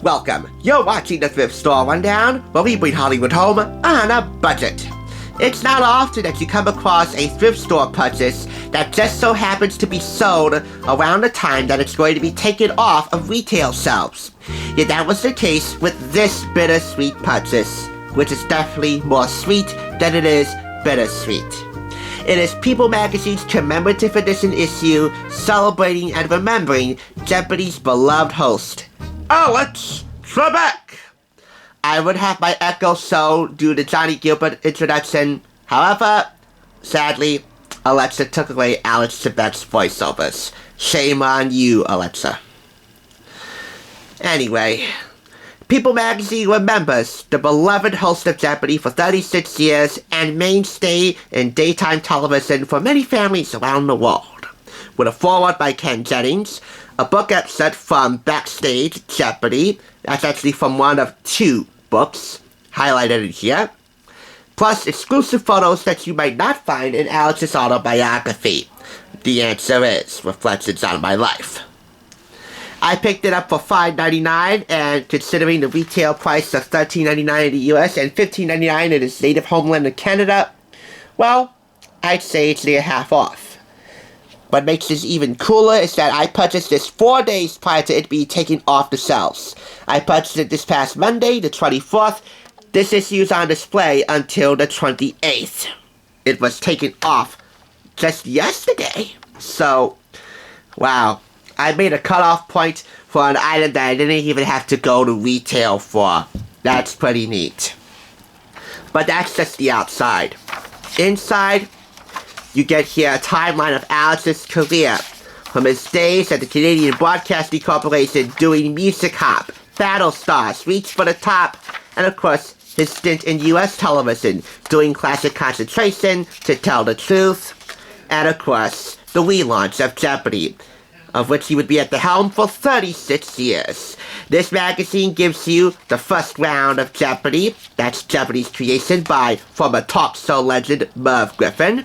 Welcome. You're watching the Thrift Store Rundown, where we bring Hollywood home on a budget. It's not often that you come across a thrift store purchase that just so happens to be sold around the time that it's going to be taken off of retail shelves. Yet that was the case with this bittersweet purchase, which is definitely more sweet than it is bittersweet. It is People Magazine's commemorative edition issue celebrating and remembering Jeopardy's beloved host, Alex Trebek. I would have my echo so do the Johnny Gilbert introduction. However, sadly, Alexa took away Alex Trebek's voiceovers. Shame on you, Alexa. Anyway, People Magazine remembers the beloved host of Jeopardy for 36 years and mainstay in daytime television for many families around the world. With a foreword by Ken Jennings, a book excerpt from Backstage Jeopardy, that's actually from one of two books highlighted in here, plus exclusive photos that you might not find in Alex's autobiography. The answer is Reflections on My Life. I picked it up for $5.99, and considering the retail price of $13.99 in the US and $15.99 in its native homeland of Canada, well, I'd say it's near half off. What makes this even cooler is that I purchased this 4 days prior to it being taken off the shelves. I purchased it this past Monday, the 24th. This issue is on display until the 28th. It was taken off just yesterday. So, wow. I made a cutoff point for an item that I didn't even have to go to retail for. That's pretty neat. But that's just the outside. Inside, you get here a timeline of Alex's career, from his days at the Canadian Broadcasting Corporation doing music hop, Battle Stars, Reach for the Top, and of course, his stint in US television, doing Classic Concentration, To Tell the Truth, and of course, the relaunch of Jeopardy, of which he would be at the helm for 36 years. This magazine gives you the first round of Jeopardy, that's Jeopardy's creation by former talk show legend Merv Griffin,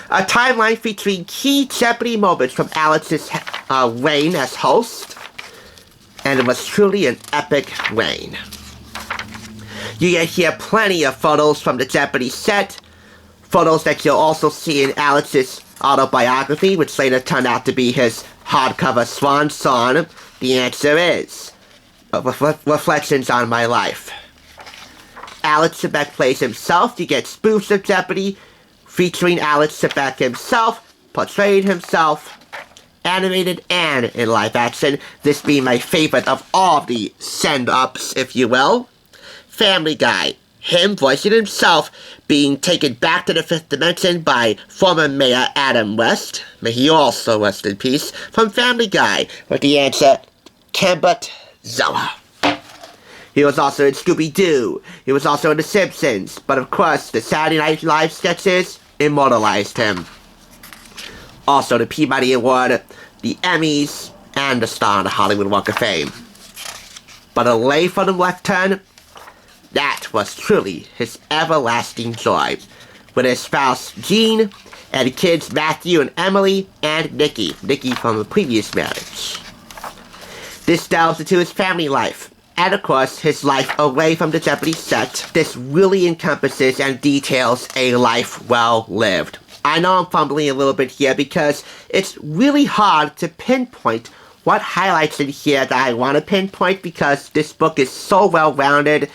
a timeline featuring key Jeopardy moments from Alex's reign as host, and it was truly an epic reign. You get here plenty of photos from the Jeopardy set, photos that you'll also see in Alex's autobiography, which later turned out to be his hardcover swan song. The answer is Reflections on My Life. Alex Trebek plays himself. You get spoofs of Jeopardy featuring Alex Trebek himself, portraying himself, animated and in live action, this being my favorite of all the send-ups, if you will. Family Guy, him voicing himself being taken back to the fifth dimension by former Mayor Adam West, may he also rest in peace, from Family Guy, with the answer, Cambert Zoa. He was also in Scooby-Doo, he was also in The Simpsons, but of course, the Saturday Night Live sketches immortalized him. Also the Peabody Award, the Emmys, and the star on the Hollywood Walk of Fame. But away from the left turn, that was truly his everlasting joy, with his spouse Jean, and kids Matthew and Emily, and Nikki from a previous marriage. This delves into his family life, and of course his life away from the Jeopardy set. This really encompasses and details a life well lived. I know I'm fumbling a little bit here because it's really hard to pinpoint what highlights in here that I want to pinpoint, because this book is so well rounded.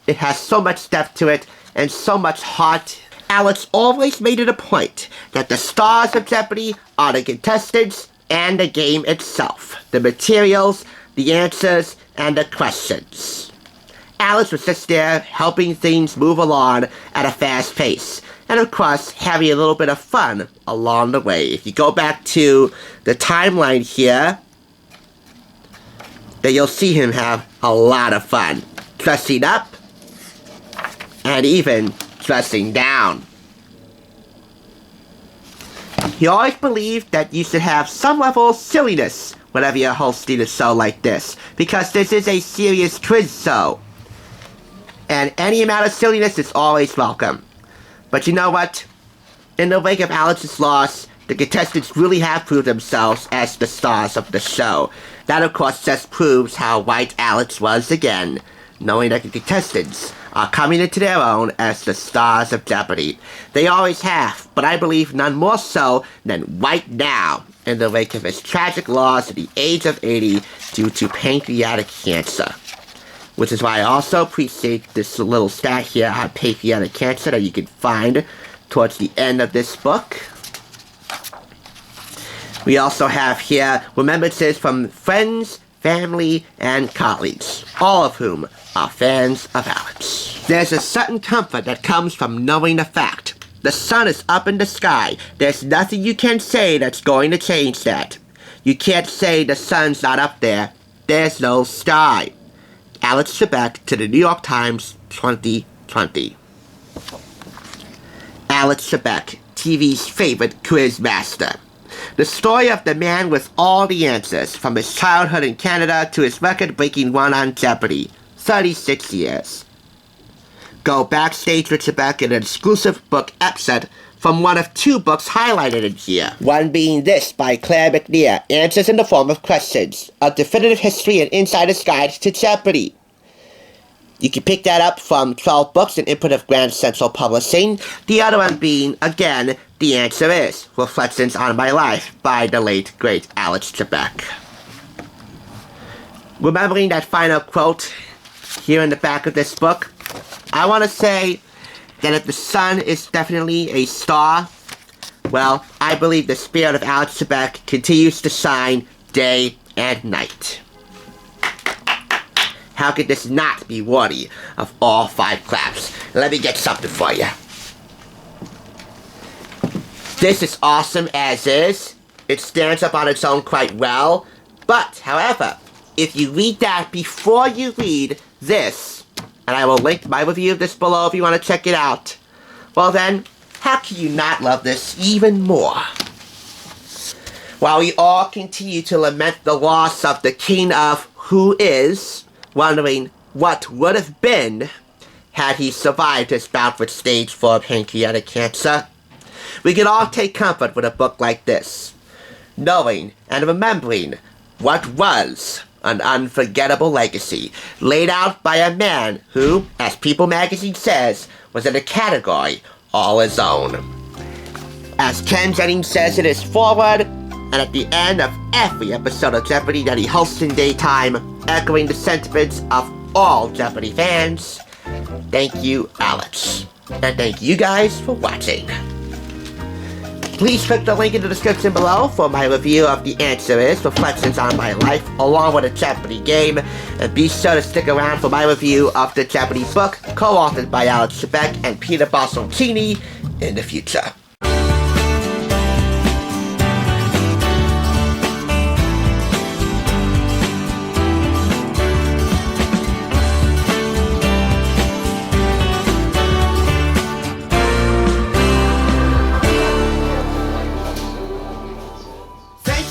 It has so much depth to it, and so much heart. Alex always made it a point that the stars of Jeopardy are the contestants and the game itself. The materials, the answers, and the questions. Alex was just there helping things move along at a fast pace. And of course, having a little bit of fun along the way. If you go back to the timeline here, then you'll see him have a lot of fun. Dressing up, and even dressing down. He always believed that you should have some level of silliness whenever you're hosting a show like this, because this is a serious quiz show. And any amount of silliness is always welcome. But you know what? In the wake of Alex's loss, the contestants really have proved themselves as the stars of the show. That, of course, just proves how right Alex was again, knowing that the contestants are coming into their own as the stars of Jeopardy. They always have, but I believe none more so than right now, in the wake of his tragic loss at the age of 80 due to pancreatic cancer. Which is why I also appreciate this little stat here on pancreatic cancer that you can find towards the end of this book. We also have here remembrances from friends, family, and colleagues, all of whom are fans of Alex. There's a certain comfort that comes from knowing the fact. The sun is up in the sky. There's nothing you can say that's going to change that. You can't say the sun's not up there. There's no sky. Alex Trebek to the New York Times, 2020. Alex Trebek, TV's favorite quiz master. The story of the man with all the answers, from his childhood in Canada to his record-breaking run on Jeopardy, 36 years. Go backstage with Trebek in an exclusive book episode from one of two books highlighted in here. One being this by Claire McNear, Answers in the Form of Questions, A Definitive History and Insider's Guide to Jeopardy. You can pick that up from 12 Books and Input of Grand Central Publishing. The other one being, again, The Answer Is, Reflections on My Life by the late, great Alex Trebek. Remembering that final quote here in the back of this book, I want to say that if the sun is definitely a star, well, I believe the spirit of Alex Trebek continues to shine day and night. How could this not be worthy of all 5 claps? Let me get something for you. This is awesome as is. It stands up on its own quite well. But, however, if you read that before you read this, and I will link my review of this below if you want to check it out, well then, how can you not love this even more? While we all continue to lament the loss of the king of who is, wondering what would have been had he survived his bout with stage 4 pancreatic cancer, we can all take comfort with a book like this, knowing and remembering what was an unforgettable legacy laid out by a man who, as People magazine says, was in a category all his own. As Ken Jennings says in his foreword, and at the end of every episode of Jeopardy that he hosts in daytime, echoing the sentiments of all Jeopardy fans, thank you, Alex. And thank you guys for watching. Please click the link in the description below for my review of The Answer Is, Reflections on My Life, along with a Jeopardy game. And be sure to stick around for my review of the Jeopardy book, co-authored by Alex Trebek and Peter Bossoltini, in the future.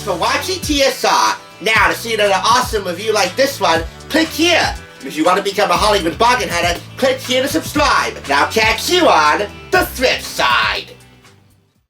For watching TSR. Now, to see another awesome review like this one, click here. If you want to become a Hollywood bargain hunter, click here to subscribe. And I'll catch you on the thrift side.